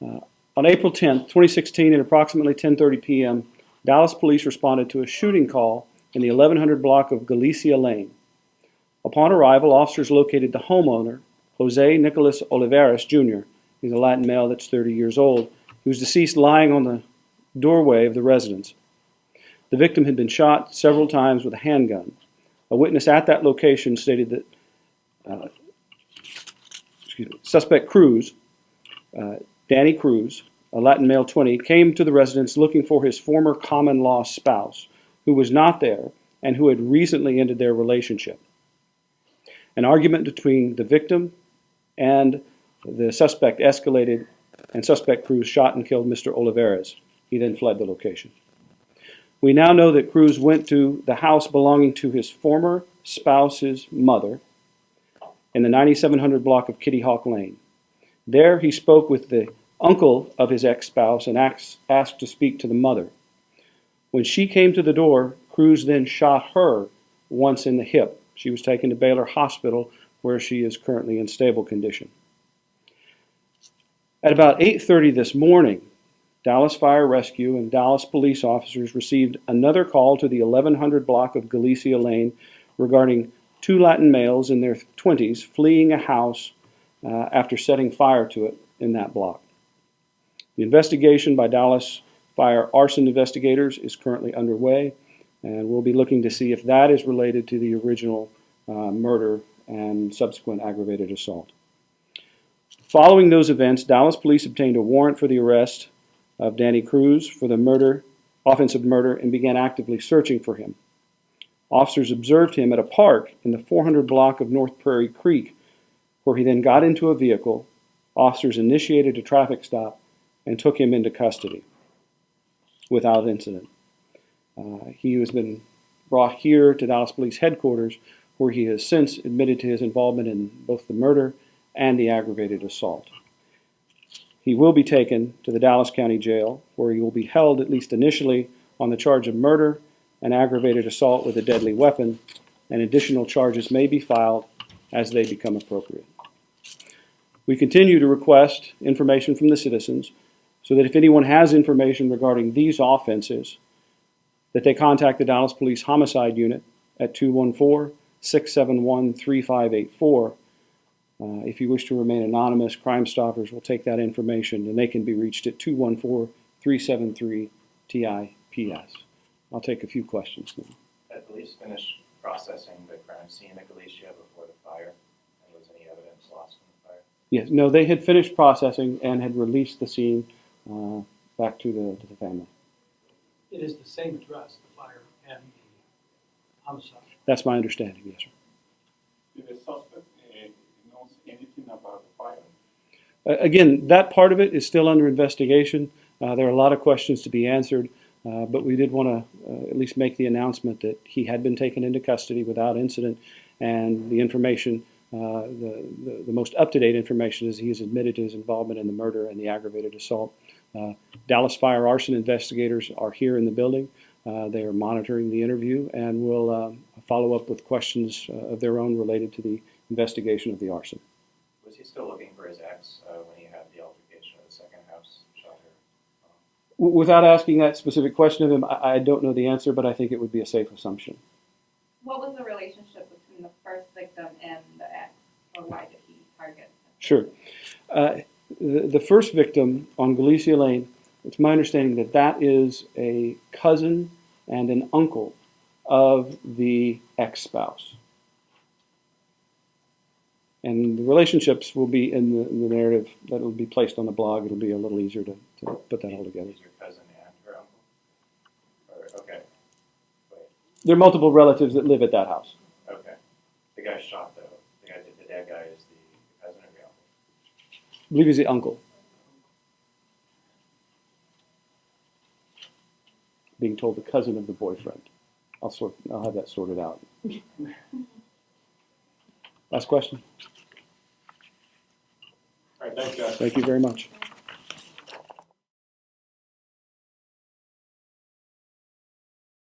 On April 10th, 2016, at approximately 10:30 p.m., Dallas police responded to a shooting call in the 1100 block of Galicia Lane. Upon arrival, officers located the homeowner, Jose Nicolas Olivares, Jr. He's a Latin male that's 30 years old. He was deceased lying on the doorway of the residence. The victim had been shot several times with a handgun. A witness at that location stated that suspect Cruz, Danny Cruz, a Latin male 20, came to the residence looking for his former common-law spouse, who was not there and who had recently ended their relationship. An argument between the victim and the suspect escalated, and suspect Cruz shot and killed Mr. Olivares. He then fled the location. We now know that Cruz went to the house belonging to his former spouse's mother in the 9700 block of Kitty Hawk Lane. There he spoke with the uncle of his ex-spouse and asked to speak to the mother. When she came to the door, Cruz then shot her once in the hip. She was taken to Baylor Hospital, where she is currently in stable condition. At about 8:30 this morning, Dallas Fire Rescue and Dallas police officers received another call to the 1100 block of Galicia Lane regarding two Latin males in their 20s fleeing a house after setting fire to it in that block. The investigation by Dallas Fire arson investigators is currently underway, and we'll be looking to see if that is related to the original murder and subsequent aggravated assault. Following those events, Dallas police obtained a warrant for the arrest of Danny Cruz for the offensive murder, and began actively searching for him. Officers observed him at a park in the 400 block of North Prairie Creek, where he then got into a vehicle. Officers initiated a traffic stop and took him into custody without incident. He has been brought here to Dallas Police Headquarters, where he has since admitted to his involvement in both the murder and the aggravated assault. He will be taken to the Dallas County Jail, where he will be held, at least initially, on the charge of murder and aggravated assault with a deadly weapon, and additional charges may be filed as they become appropriate. We continue to request information from the citizens so that if anyone has information regarding these offenses, that they contact the Dallas Police Homicide Unit at 214-671-3584. If you wish to remain anonymous, Crime Stoppers will take that information, and they can be reached at 214-373-TIPS. I'll take a few questions now. Had police finished processing the crime scene at Galicia before the fire? And was any evidence lost in the fire? Yes, no, they had finished processing and had released the scene back to the family. It is the same address, the fire and the homicide. That's my understanding, yes, sir. Did the suspect know anything about the fire? Again, that part of it is still under investigation. There are a lot of questions to be answered, but we did want to at least make the announcement that he had been taken into custody without incident, and the information, the most up-to-date information is he has admitted to his involvement in the murder and the aggravated assault. Dallas Fire arson investigators are here in the building. They are monitoring the interview and will follow up with questions of their own related to the investigation of the arson. Was he still looking for his ex when he had the altercation at the second house shot her? Without asking that specific question of him, I don't know the answer, but I think it would be a safe assumption. What was the relationship between the first victim and the ex, or why did he target him? Sure. The first victim on Galicia Lane, it's my understanding that that is a cousin and an uncle of the ex-spouse. And the relationships will be in the narrative that will be placed on the blog. It'll be a little easier to put that all together. Is your cousin and her uncle? Okay. Wait. There are multiple relatives that live at that house. Okay. The guy shot, though. The dead guy is the cousin or the uncle? I believe he's the uncle. Being told the cousin of the boyfriend. I'll have that sorted out. Last question. All right, thanks, guys. Thank you very much.